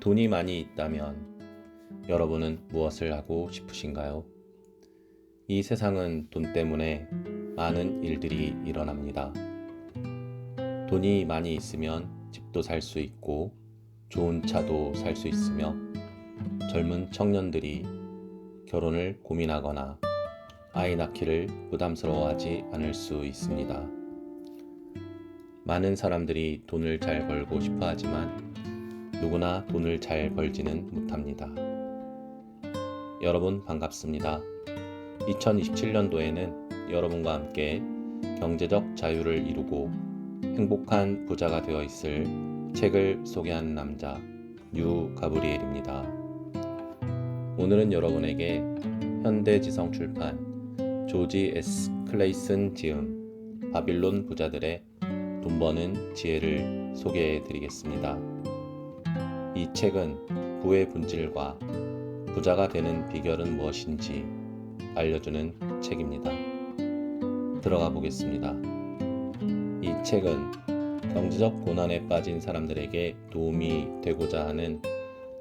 돈이 많이 있다면 여러분은 무엇을 하고 싶으신가요? 이 세상은 돈 때문에 많은 일들이 일어납니다. 돈이 많이 있으면 집도 살 수 있고 좋은 차도 살 수 있으며 젊은 청년들이 결혼을 고민하거나 아이 낳기를 부담스러워하지 않을 수 있습니다. 많은 사람들이 돈을 잘 벌고 싶어 하지만 누구나 돈을 잘 벌지는 못합니다. 여러분 반갑습니다. 2027년도에는 여러분과 함께 경제적 자유를 이루고 행복한 부자가 되어 있을 책을 소개하는 남자 유가브리엘입니다. 오늘은 여러분에게 현대지성 출판 조지 S. 클레이슨 지음 바빌론 부자들의 돈 버는 지혜를 소개해 드리겠습니다. 이 책은 부의 본질과 부자가 되는 비결은 무엇인지 알려주는 책입니다. 들어가 보겠습니다. 이 책은 경제적 고난에 빠진 사람들에게 도움이 되고자 하는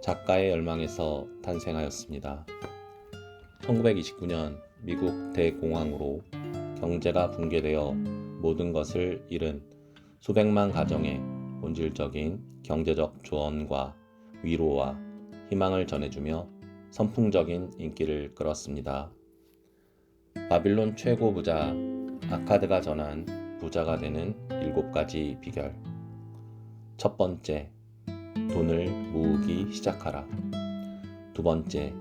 작가의 열망에서 탄생하였습니다. 1929년 미국 대공황으로 경제가 붕괴되어 모든 것을 잃은 수백만 가정의 본질적인 경제적 조언과 위로와 희망을 전해주며 선풍적인 인기를 끌었습니다. 바빌론 최고 부자 아카드가 전한 부자가 되는 7가지 비결. 첫 번째, 돈을 모으기 시작하라. 두 번째,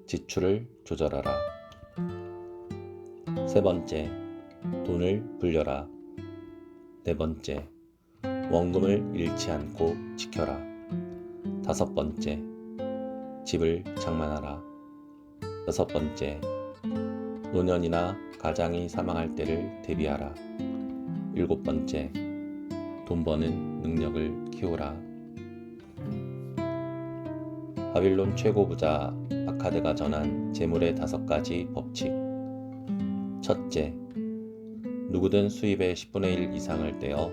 지출을 조절하라. 세 번째, 돈을 불려라. 네 번째, 원금을 잃지 않고 지켜라. 다섯 번째, 집을 장만하라. 여섯 번째, 노년이나 가장이 사망할 때를 대비하라. 일곱 번째, 돈 버는 능력을 키우라. 바빌론 최고 부자 아카드가 전한 재물의 5가지 법칙. 첫째, 누구든 수입의 10분의 1 이상을 떼어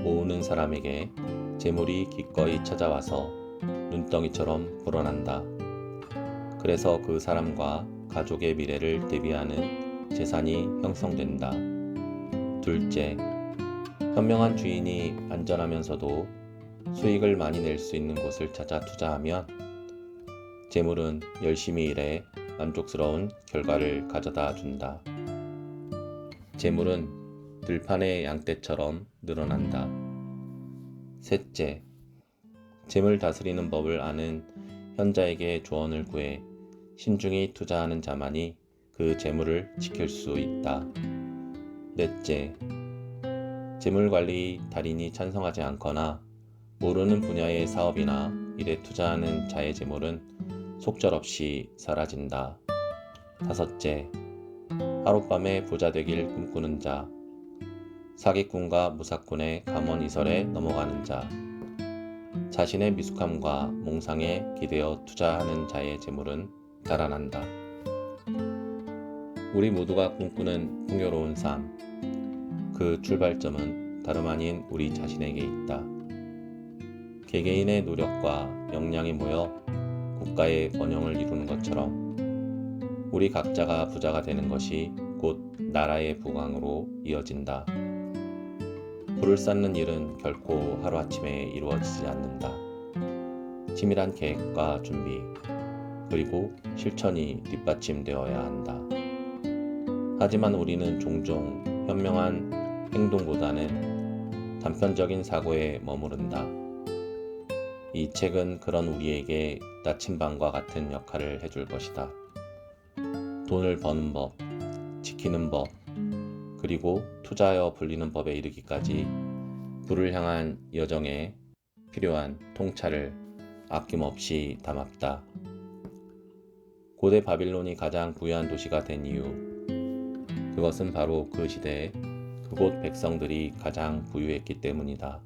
모으는 사람에게 재물이 기꺼이 찾아와서 눈덩이처럼 불어난다. 그래서 그 사람과 가족의 미래를 대비하는 재산이 형성된다. 둘째, 현명한 주인이 안전하면서도 수익을 많이 낼 수 있는 곳을 찾아 투자하면 재물은 열심히 일해 만족스러운 결과를 가져다 준다. 재물은 들판의 양떼처럼 늘어난다. 셋째, 재물 다스리는 법을 아는 현자에게 조언을 구해 신중히 투자하는 자만이 그 재물을 지킬 수 있다. 넷째, 재물관리 달인이 찬성하지 않거나 모르는 분야의 사업이나 일에 투자하는 자의 재물은 속절없이 사라진다. 다섯째, 하룻밤에 부자 되길 꿈꾸는 자, 사기꾼과 무사꾼의 감언이설에 넘어가는 자, 자신의 미숙함과 몽상에 기대어 투자하는 자의 재물은 달아난다. 우리 모두가 꿈꾸는 풍요로운 삶, 그 출발점은 다름 아닌 우리 자신에게 있다. 개개인의 노력과 역량이 모여 국가의 번영을 이루는 것처럼 우리 각자가 부자가 되는 것이 곧 나라의 부강으로 이어진다. 부를 쌓는 일은 결코 하루아침에 이루어지지 않는다. 치밀한 계획과 준비, 그리고 실천이 뒷받침되어야 한다. 하지만 우리는 종종 현명한 행동보다는 단편적인 사고에 머무른다. 이 책은 그런 우리에게 나침반과 같은 역할을 해줄 것이다. 돈을 버는 법, 지키는 법, 그리고 투자하여 불리는 법에 이르기까지 부를 향한 여정에 필요한 통찰을 아낌없이 담았다. 고대 바빌론이 가장 부유한 도시가 된 이유, 그것은 바로 그 시대에 그곳 백성들이 가장 부유했기 때문이다.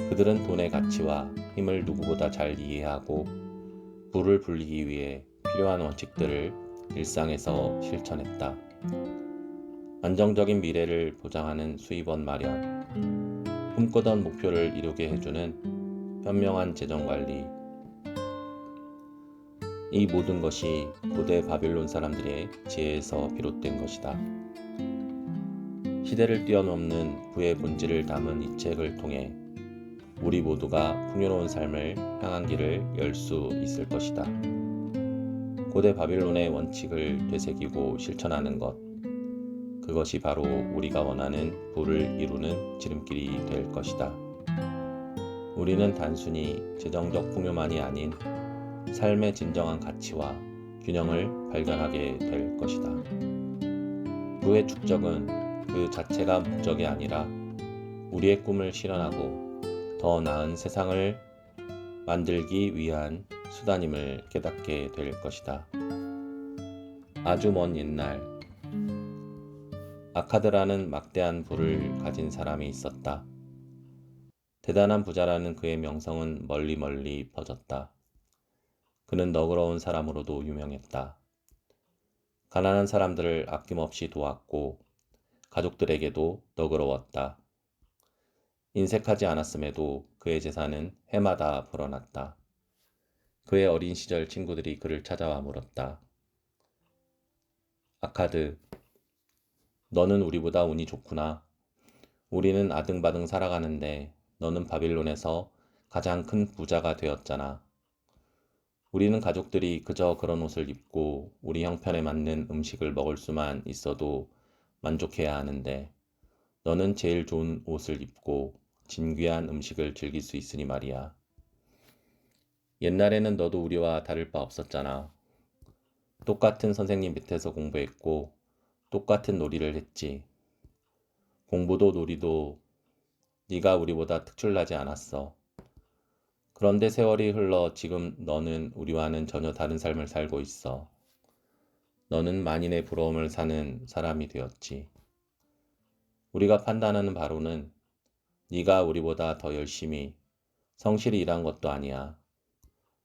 그들은 돈의 가치와 힘을 누구보다 잘 이해하고 부를 불리기 위해 필요한 원칙들을 일상에서 실천했다. 안정적인 미래를 보장하는 수입원 마련, 꿈꾸던 목표를 이루게 해주는 현명한 재정관리, 이 모든 것이 고대 바빌론 사람들의 지혜에서 비롯된 것이다. 시대를 뛰어넘는 부의 본질을 담은 이 책을 통해 우리 모두가 풍요로운 삶을 향한 길을 열 수 있을 것이다. 고대 바빌론의 원칙을 되새기고 실천하는 것, 그것이 바로 우리가 원하는 부를 이루는 지름길이 될 것이다. 우리는 단순히 재정적 풍요만이 아닌 삶의 진정한 가치와 균형을 발견하게 될 것이다. 부의 축적은 그 자체가 목적이 아니라 우리의 꿈을 실현하고 더 나은 세상을 만들기 위한 수단임을 깨닫게 될 것이다. 아주 먼 옛날, 아카드라는 막대한 부를 가진 사람이 있었다. 대단한 부자라는 그의 명성은 멀리 퍼졌다. 그는 너그러운 사람으로도 유명했다. 가난한 사람들을 아낌없이 도왔고 가족들에게도 너그러웠다. 인색하지 않았음에도 그의 재산은 해마다 불어났다. 그의 어린 시절 친구들이 그를 찾아와 물었다. 아카드, 너는 우리보다 운이 좋구나. 우리는 아등바등 살아가는데 너는 바빌론에서 가장 큰 부자가 되었잖아. 우리는 가족들이 그저 그런 옷을 입고 우리 형편에 맞는 음식을 먹을 수만 있어도 만족해야 하는데 너는 제일 좋은 옷을 입고 진귀한 음식을 즐길 수 있으니 말이야. 옛날에는 너도 우리와 다를 바 없었잖아. 똑같은 선생님 밑에서 공부했고 똑같은 놀이를 했지. 공부도 놀이도 네가 우리보다 특출나지 않았어. 그런데 세월이 흘러 지금 너는 우리와는 전혀 다른 삶을 살고 있어. 너는 만인의 부러움을 사는 사람이 되었지. 우리가 판단하는 바로는 네가 우리보다 더 열심히 성실히 일한 것도 아니야.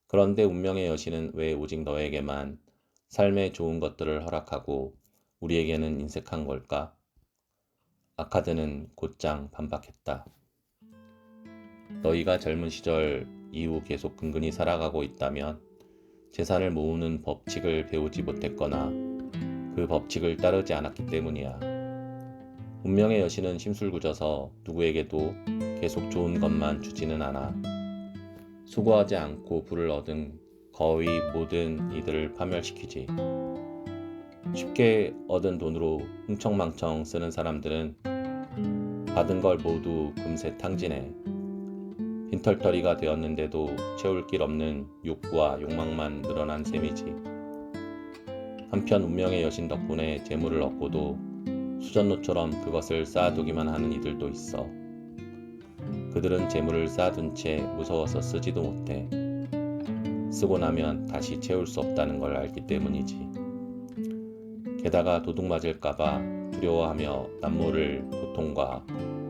그런데 운명의 여신은 왜 오직 너에게만 삶의 좋은 것들을 허락하고 우리에게는 인색한 걸까? 아카드는 곧장 반박했다. 너희가 젊은 시절 이후 계속 근근히 살아가고 있다면 재산을 모으는 법칙을 배우지 못했거나 그 법칙을 따르지 않았기 때문이야. 운명의 여신은 심술궂어서 누구에게도 계속 좋은 것만 주지는 않아. 수고하지 않고 부를 얻은 거의 모든 이들을 파멸시키지. 쉽게 얻은 돈으로 흥청망청 쓰는 사람들은 받은 걸 모두 금세 탕진해. 빈털터리가 되었는데도 채울 길 없는 욕구와 욕망만 늘어난 셈이지. 한편 운명의 여신 덕분에 재물을 얻고도 수전노처럼 그것을 쌓아두기만 하는 이들도 있어. 그들은 재물을 쌓아둔 채 무서워서 쓰지도 못해. 쓰고 나면 다시 채울 수 없다는 걸 알기 때문이지. 게다가 도둑 맞을까봐 두려워하며 남모를 고통과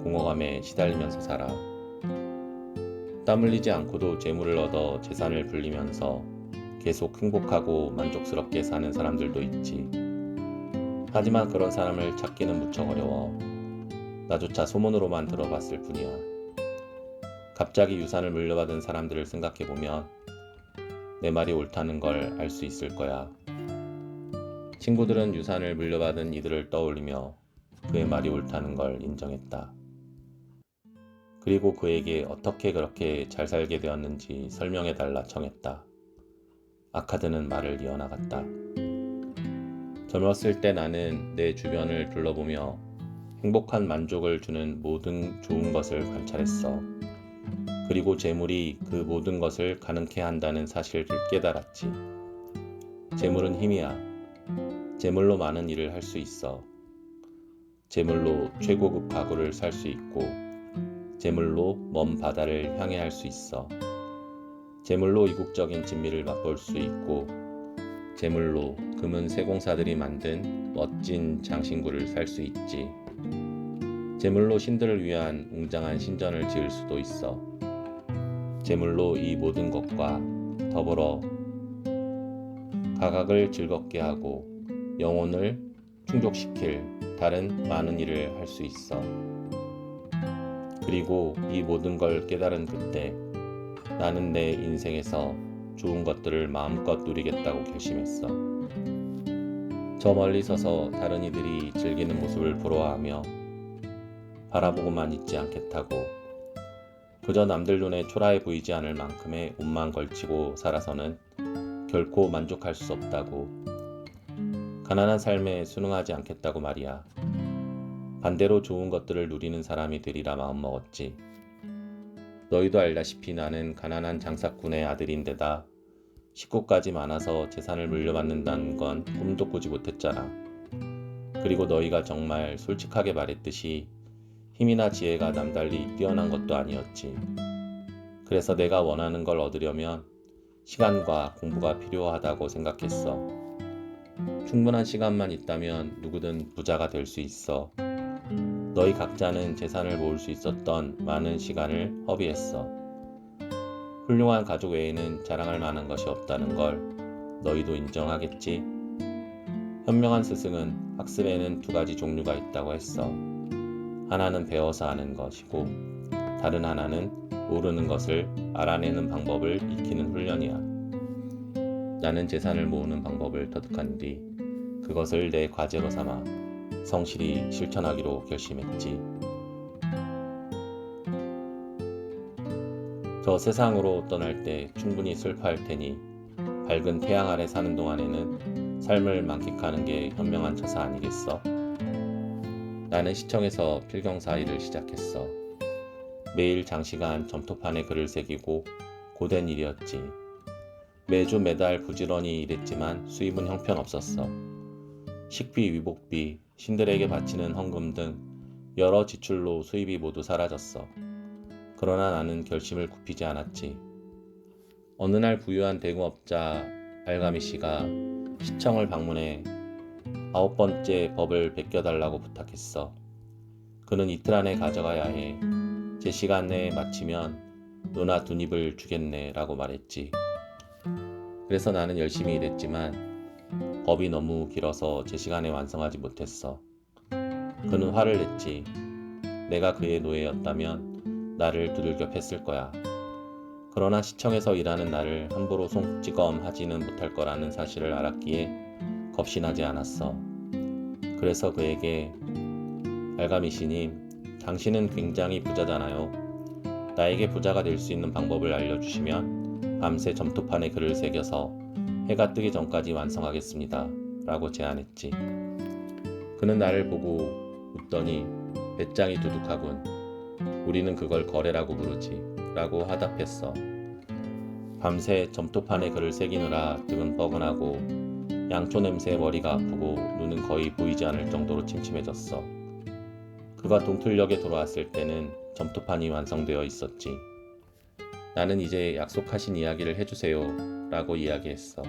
공허감에 시달리면서 살아. 땀 흘리지 않고도 재물을 얻어 재산을 불리면서 계속 행복하고 만족스럽게 사는 사람들도 있지. 하지만 그런 사람을 찾기는 무척 어려워. 나조차 소문으로만 들어봤을 뿐이야. 갑자기 유산을 물려받은 사람들을 생각해보면 내 말이 옳다는 걸 알 수 있을 거야. 친구들은 유산을 물려받은 이들을 떠올리며 그의 말이 옳다는 걸 인정했다. 그리고 그에게 어떻게 그렇게 잘 살게 되었는지 설명해달라 청했다. 아카드는 말을 이어나갔다. 젊었을 때 나는 내 주변을 둘러보며 행복한 만족을 주는 모든 좋은 것을 관찰했어. 그리고 재물이 그 모든 것을 가능케 한다는 사실을 깨달았지. 재물은 힘이야. 재물로 많은 일을 할 수 있어. 재물로 최고급 가구를 살 수 있고 재물로 먼 바다를 향해 할 수 있어. 재물로 이국적인 진미를 맛볼 수 있고 재물로 금은 세공사들이 만든 멋진 장신구를 살 수 있지. 재물로 신들을 위한 웅장한 신전을 지을 수도 있어. 재물로 이 모든 것과 더불어 가각을 즐겁게 하고 영혼을 충족시킬 다른 많은 일을 할 수 있어. 그리고 이 모든 걸 깨달은 그때 나는 내 인생에서 좋은 것들을 마음껏 누리겠다고 결심했어. 저 멀리 서서 다른 이들이 즐기는 모습을 부러워하며 바라보고만 있지 않겠다고. 그저 남들 눈에 초라해 보이지 않을 만큼의 옷만 걸치고 살아서는 결코 만족할 수 없다고. 가난한 삶에 순응하지 않겠다고 말이야. 반대로 좋은 것들을 누리는 사람이 되리라 마음먹었지. 너희도 알다시피 나는 가난한 장사꾼의 아들인데다 식구까지 많아서 재산을 물려받는다는 건 꿈도 꾸지 못했잖아. 그리고 너희가 정말 솔직하게 말했듯이 힘이나 지혜가 남달리 뛰어난 것도 아니었지. 그래서 내가 원하는 걸 얻으려면 시간과 공부가 필요하다고 생각했어. 충분한 시간만 있다면 누구든 부자가 될 수 있어. 너희 각자는 재산을 모을 수 있었던 많은 시간을 허비했어. 훌륭한 가족 외에는 자랑할 만한 것이 없다는 걸 너희도 인정하겠지? 현명한 스승은 학습에는 두 가지 종류가 있다고 했어. 하나는 배워서 아는 것이고 다른 하나는 모르는 것을 알아내는 방법을 익히는 훈련이야. 나는 재산을 모으는 방법을 터득한 뒤 그것을 내 과제로 삼아 성실히 실천하기로 결심했지. 저 세상으로 떠날 때 충분히 슬퍼할 테니 밝은 태양 아래 사는 동안에는 삶을 만끽하는 게 현명한 처사 아니겠어? 나는 시청에서 필경사 일을 시작했어. 매일 장시간 점토판에 글을 새기고 고된 일이었지. 매주 매달 부지런히 일했지만 수입은 형편없었어. 식비, 위복비, 신들에게 바치는 헌금 등 여러 지출로 수입이 모두 사라졌어. 그러나 나는 결심을 굽히지 않았지. 어느 날 부유한 대공업자 알가미 씨가 시청을 방문해 9번째 법을 베껴달라고 부탁했어. 그는 이틀 안에 가져가야 해. 제 시간 내에 마치면 너나 두 입을 주겠네 라고 말했지. 그래서 나는 열심히 일했지만 법이 너무 길어서 제 시간에 완성하지 못했어. 그는 화를 냈지. 내가 그의 노예였다면 나를 두들겨 팼을 거야. 그러나 시청에서 일하는 나를 함부로 손찌검 하지는 못할 거라는 사실을 알았기에 겁이 나지 않았어. 그래서 그에게 알가미 씨님, 당신은 굉장히 부자잖아요. 나에게 부자가 될 수 있는 방법을 알려주시면 밤새 점토판에 글을 새겨서 해가 뜨기 전까지 완성하겠습니다. 라고 제안했지. 그는 나를 보고 웃더니 배짱이 두둑하군. 우리는 그걸 거래라고 부르지. 라고 화답했어. 밤새 점토판에 글을 새기느라 등은 뻐근하고 양초 냄새에 머리가 아프고 눈은 거의 보이지 않을 정도로 침침해졌어. 그가 동틀역에 돌아왔을 때는 점토판이 완성되어 있었지. 나는 이제 약속하신 이야기를 해주세요 라고 이야기했어.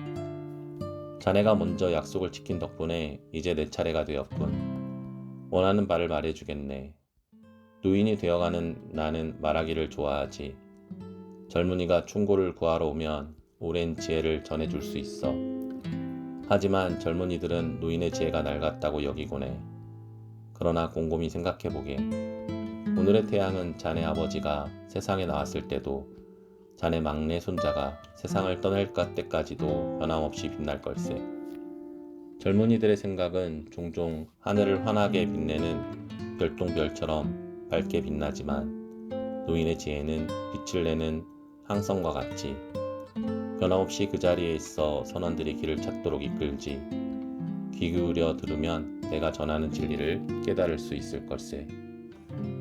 자네가 먼저 약속을 지킨 덕분에 이제 내 차례가 되었군. 원하는 바를 말해주겠네. 노인이 되어가는 나는 말하기를 좋아하지. 젊은이가 충고를 구하러 오면 오랜 지혜를 전해줄 수 있어. 하지만 젊은이들은 노인의 지혜가 낡았다고 여기곤 해. 그러나 곰곰이 생각해보게. 오늘의 태양은 자네 아버지가 세상에 나왔을 때도 자네 막내 손자가 세상을 떠날 때까지도 변함없이 빛날 걸세. 젊은이들의 생각은 종종 하늘을 환하게 빛내는 별똥별처럼 밝게 빛나지만 노인의 지혜는 빛을 내는 항성과 같지. 변함없이 그 자리에 있어 선원들이 길을 찾도록 이끌지. 귀 기울여 들으면 내가 전하는 진리를 깨달을 수 있을 걸세.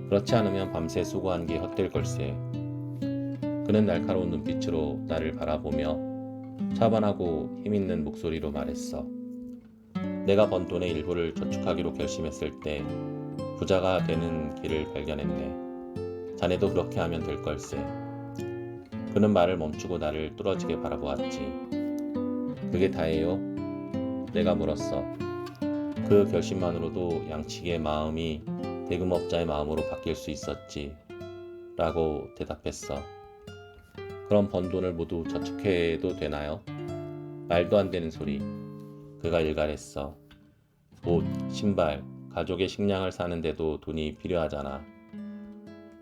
그렇지 않으면 밤새 수고한 게 헛될 걸세. 그는 날카로운 눈빛으로 나를 바라보며 차분하고 힘있는 목소리로 말했어. 내가 번 돈의 일부를 저축하기로 결심했을 때 부자가 되는 길을 발견했네. 자네도 그렇게 하면 될 걸세. 그는 말을 멈추고 나를 뚫어지게 바라보았지. 그게 다예요? 내가 물었어. 그 결심만으로도 양측의 마음이 대금업자의 마음으로 바뀔 수 있었지. 라고 대답했어. 그럼 번 돈을 모두 저축해도 되나요? 말도 안 되는 소리. 그가 일갈했어. 옷, 신발, 가족의 식량을 사는데도 돈이 필요하잖아.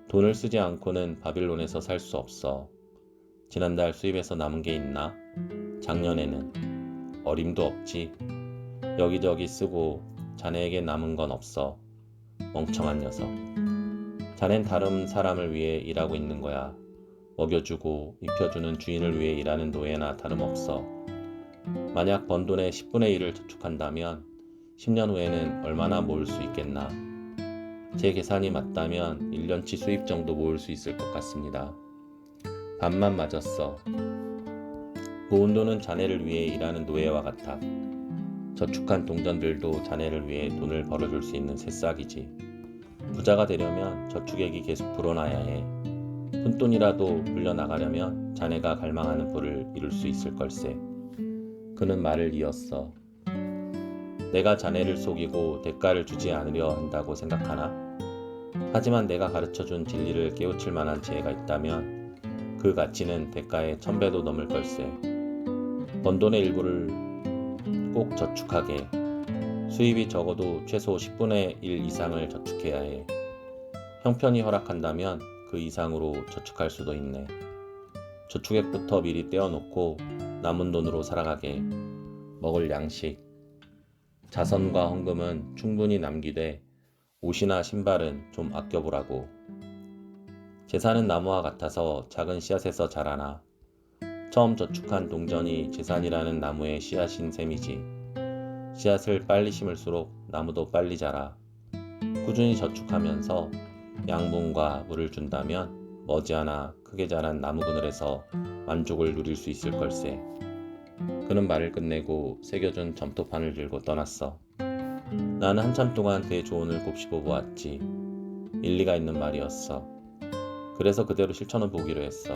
돈을 쓰지 않고는 바빌론에서 살 수 없어. 지난달 수입해서 남은 게 있나? 작년에는 어림도 없지. 여기저기 쓰고 자네에게 남은 건 없어. 멍청한 녀석. 자넨 다른 사람을 위해 일하고 있는 거야. 먹여주고 입혀주는 주인을 위해 일하는 노예나 다름없어. 만약 번 돈의 10분의 1을 저축한다면 10년 후에는 얼마나 모을 수 있겠나? 제 계산이 맞다면 1년치 수입 정도 모을 수 있을 것 같습니다. 반만 맞았어. 모은 돈은 자네를 위해 일하는 노예와 같아. 저축한 동전들도 자네를 위해 돈을 벌어줄 수 있는 새싹이지. 부자가 되려면 저축액이 계속 불어나야 해. 푼돈이라도 불려나가려면 자네가 갈망하는 부를 이룰 수 있을 걸세. 그는 말을 이었어. 내가 자네를 속이고 대가를 주지 않으려 한다고 생각하나? 하지만 내가 가르쳐준 진리를 깨우칠 만한 지혜가 있다면 그 가치는 대가의 1000배도 넘을 걸세. 번 돈의 일부를 꼭 저축하게. 수입이 적어도 최소 10분의 1 이상을 저축해야 해. 형편이 허락한다면 그 이상으로 저축할 수도 있네. 저축액부터 미리 떼어놓고 남은 돈으로 살아가게. 먹을 양식, 자선과 헌금은 충분히 남기되 옷이나 신발은 좀 아껴보라고. 재산은 나무와 같아서 작은 씨앗에서 자라나. 처음 저축한 동전이 재산이라는 나무의 씨앗인 셈이지. 씨앗을 빨리 심을수록 나무도 빨리 자라. 꾸준히 저축하면서 양분과 물을 준다면 머지않아 크게 자란 나무 그늘에서 만족을 누릴 수 있을 걸세. 그는 말을 끝내고 새겨준 점토판을 들고 떠났어. 나는 한참 동안 그의 조언을 곱씹어 보았지. 일리가 있는 말이었어. 그래서 그대로 실천해 보기로 했어.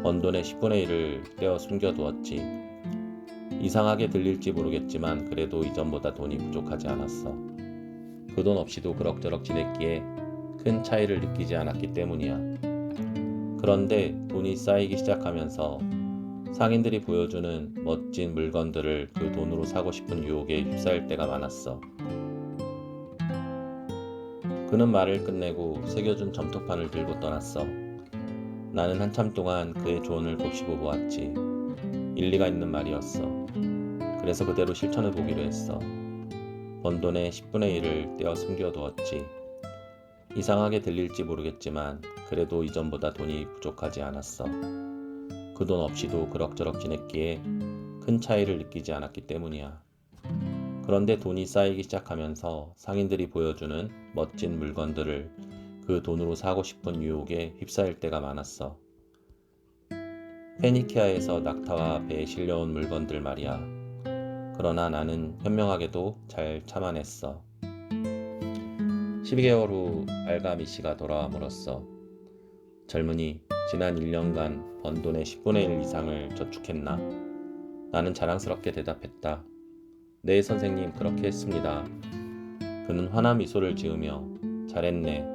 번 돈의 10분의 1을 떼어 숨겨두었지. 이상하게 들릴지 모르겠지만 그래도 이전보다 돈이 부족하지 않았어. 그 돈 없이도 그럭저럭 지냈기에 큰 차이를 느끼지 않았기 때문이야. 그런데 돈이 쌓이기 시작하면서 상인들이 보여주는 멋진 물건들을 그 돈으로 사고 싶은 유혹에 휩싸일 때가 많았어. 그는 말을 끝내고 새겨준 점토판을 들고 떠났어. 나는 한참 동안 그의 조언을 곱씹어 보았지. 일리가 있는 말이었어. 그래서 그대로 실천해 보기로 했어. 번 돈의 10분의 1을 떼어 숨겨두었지. 이상하게 들릴지 모르겠지만 그래도 이전보다 돈이 부족하지 않았어. 그 돈 없이도 그럭저럭 지냈기에 큰 차이를 느끼지 않았기 때문이야. 그런데 돈이 쌓이기 시작하면서 상인들이 보여주는 멋진 물건들을 그 돈으로 사고 싶은 유혹에 휩싸일 때가 많았어. 페니키아에서 낙타와 배에 실려온 물건들 말이야. 그러나 나는 현명하게도 잘 참아냈어. 12개월 후 알가미 씨가 돌아와 물었어. 젊은이, 지난 1년간 번 돈의 10분의 1 이상을 저축했나? 나는 자랑스럽게 대답했다. 네, 선생님, 그렇게 했습니다. 그는 환한 미소를 지으며 잘했네.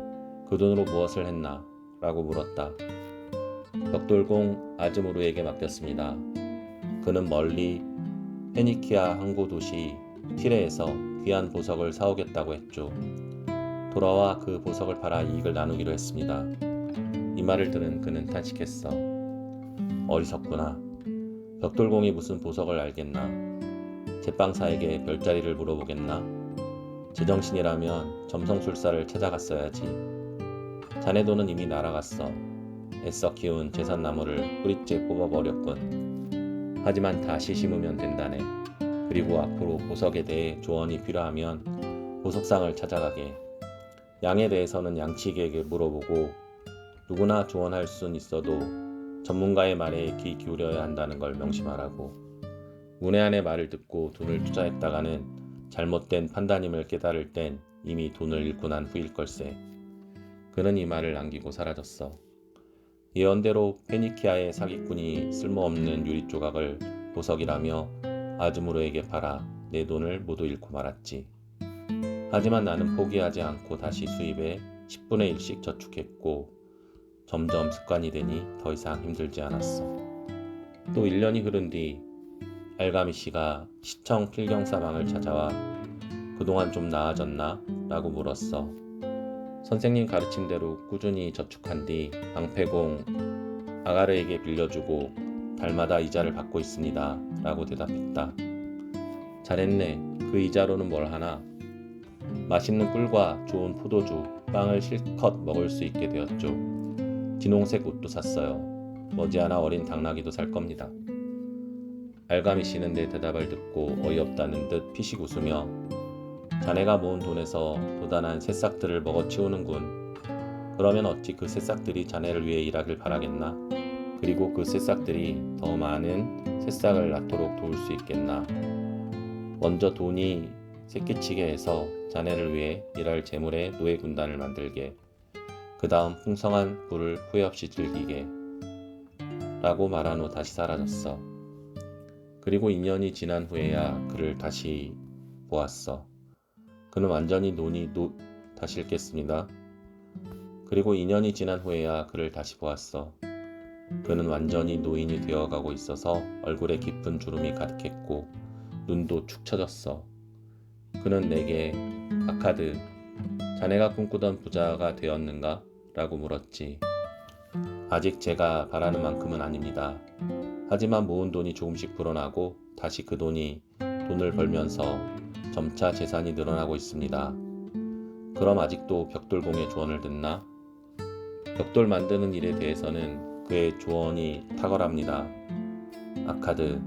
그 돈으로 무엇을 했나? 라고 물었다. 벽돌공 아즈무르에게 맡겼습니다. 그는 멀리 페니키아 항구 도시 티레에서 귀한 보석을 사오겠다고 했죠. 돌아와 그 보석을 팔아 이익을 나누기로 했습니다. 이 말을 들은 그는 탄식했어. 어리석구나. 벽돌공이 무슨 보석을 알겠나. 제빵사에게 별자리를 물어보겠나. 제정신이라면 점성술사를 찾아갔어야지. 자네 돈은 이미 날아갔어. 애써 키운 제산나무를 뿌리째 뽑아버렸군. 하지만 다시 심으면 된다네. 그리고 앞으로 보석에 대해 조언이 필요하면 보석상을 찾아가게. 양에 대해서는 양치기에게 물어보고 누구나 조언할 순 있어도 전문가의 말에 귀 기울여야 한다는 걸 명심하라고. 문외한의 말을 듣고 돈을 투자했다가는 잘못된 판단임을 깨달을 땐 이미 돈을 잃고 난 후일 걸세. 그는 이 말을 남기고 사라졌어. 예언대로 페니키아의 사기꾼이 쓸모없는 유리 조각을 보석이라며 아즈무르에게 팔아 내 돈을 모두 잃고 말았지. 하지만 나는 포기하지 않고 다시 수입에 10분의 1씩 저축했고 점점 습관이 되니 더 이상 힘들지 않았어. 또 1년이 흐른 뒤 알가미 씨가 시청 필경사방을 찾아와 그동안 좀 나아졌나? 라고 물었어. 선생님 가르침대로 꾸준히 저축한 뒤 방패공 아가르에게 빌려주고 달마다 이자를 받고 있습니다. 라고 대답했다. 잘했네. 그 이자로는 뭘 하나? 맛있는 꿀과 좋은 포도주, 빵을 실컷 먹을 수 있게 되었죠. 진홍색 옷도 샀어요. 머지않아 어린 당나귀도 살 겁니다. 알가미 씨는 내 대답을 듣고 어이없다는 듯 피식 웃으며 자네가 모은 돈에서 도단한 새싹들을 먹어치우는군. 그러면 어찌 그 새싹들이 자네를 위해 일하길 바라겠나? 그리고 그 새싹들이 더 많은 새싹을 낳도록 도울 수 있겠나? 먼저 돈이 새끼치게 해서 자네를 위해 일할 재물의 노예 군단을 만들게. 그 다음 풍성한 부를 후회 없이 즐기게. 라고 말한 후 다시 사라졌어. 그리고 2년이 지난 후에야 그를 다시 보았어. 그는 완전히 다시 읽겠습니다. 그리고 2년이 지난 후에야 그를 다시 보았어. 그는 완전히 노인이 되어가고 있어서 얼굴에 깊은 주름이 가득했고 눈도 축 처졌어. 그는 내게 아카드, 자네가 꿈꾸던 부자가 되었는가? 라고 물었지. 아직 제가 바라는 만큼은 아닙니다. 하지만 모은 돈이 조금씩 불어나고 다시 그 돈을 벌면서 점차 재산이 늘어나고 있습니다. 그럼 아직도 벽돌공의 조언을 듣나? 벽돌 만드는 일에 대해서는 그의 조언이 탁월합니다. 아카드,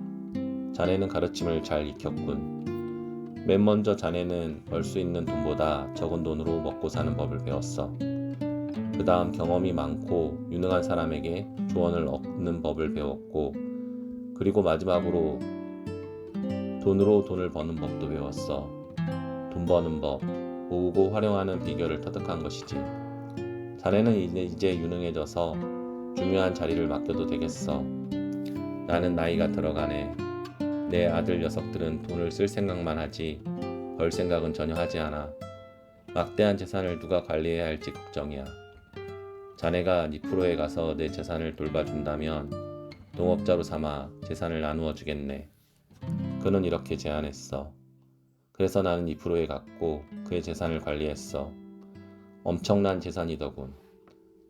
자네는 가르침을 잘 익혔군. 맨 먼저 자네는 벌 수 있는 돈보다 적은 돈으로 먹고 사는 법을 배웠어. 그 다음 경험이 많고 유능한 사람에게 조언을 얻는 법을 배웠고, 그리고 마지막으로 돈으로 돈을 버는 법도 배웠어. 돈 버는 법, 모으고 활용하는 비결을 터득한 것이지. 자네는 이제 유능해져서 중요한 자리를 맡겨도 되겠어. 나는 나이가 들어가네. 내 아들 녀석들은 돈을 쓸 생각만 하지 벌 생각은 전혀 하지 않아. 막대한 재산을 누가 관리해야 할지 걱정이야. 자네가 니프로에 가서 내 재산을 돌봐준다면 동업자로 삼아 재산을 나누어 주겠네. 그는 이렇게 제안했어. 그래서 나는 니프로에 갔고 그의 재산을 관리했어. 엄청난 재산이더군.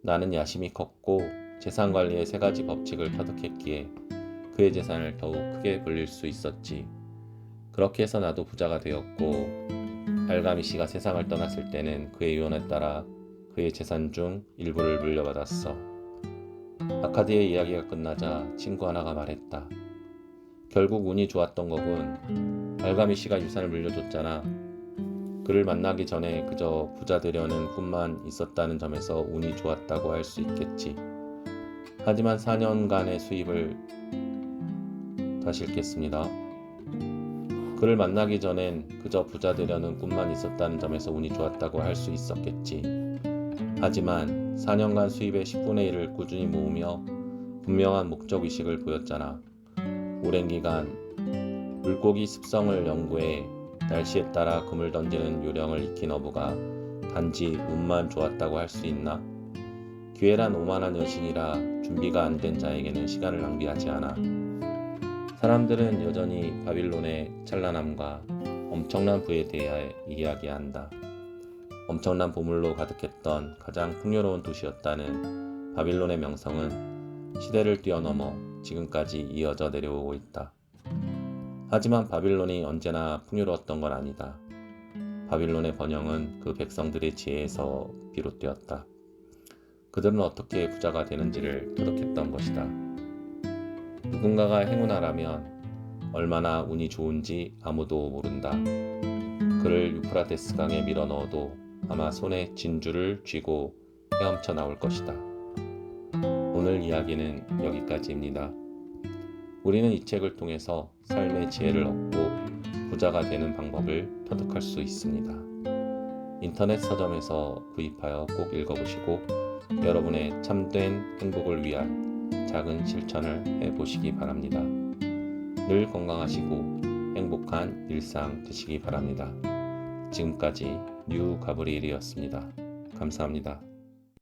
나는 야심이 컸고 재산 관리의 3가지 법칙을 터득했기에 그의 재산을 더욱 크게 불릴 수 있었지. 그렇게 해서 나도 부자가 되었고, 알가미 씨가 세상을 떠났을 때는 그의 유언에 따라 그의 재산 중 일부를 물려받았어. 아카드의 이야기가 끝나자 친구 하나가 말했다. 결국 운이 좋았던 거군. 알가미 씨가 유산을 물려줬잖아. 그를 만나기 전에 그저 부자 되려는 꿈만 있었다는 점에서 운이 좋았다고 할 수 있겠지. 하지만 4년간의 수입을 다시 읽겠습니다. 그를 만나기 전엔 그저 부자 되려는 꿈만 있었다는 점에서 운이 좋았다고 할 수 있었겠지. 하지만 4년간 수입의 10분의 1을 꾸준히 모으며 분명한 목적의식을 보였잖아. 오랜 기간 물고기 습성을 연구해 날씨에 따라 금을 던지는 요령을 익힌 어부가 단지 운만 좋았다고 할 수 있나? 기회란 오만한 여신이라 준비가 안 된 자에게는 시간을 낭비하지 않아. 사람들은 여전히 바빌론의 찬란함과 엄청난 부에 대해 이야기한다. 엄청난 보물로 가득했던 가장 풍요로운 도시였다는 바빌론의 명성은 시대를 뛰어넘어 지금까지 이어져 내려오고 있다. 하지만 바빌론이 언제나 풍요로웠던 건 아니다. 바빌론의 번영은 그 백성들의 지혜에서 비롯되었다. 그들은 어떻게 부자가 되는지를 터득했던 것이다. 누군가가 행운아라면 얼마나 운이 좋은지 아무도 모른다. 그를 유프라테스 강에 밀어 넣어도 아마 손에 진주를 쥐고 헤엄쳐 나올 것이다. 오늘 이야기는 여기까지입니다. 우리는 이 책을 통해서 삶의 지혜를 얻고 부자가 되는 방법을 터득할 수 있습니다. 인터넷 서점에서 구입하여 꼭 읽어보시고 여러분의 참된 행복을 위한 작은 실천을 해보시기 바랍니다. 늘 건강하시고 행복한 일상 되시기 바랍니다. 지금까지 뉴 가브리엘이었습니다. 감사합니다.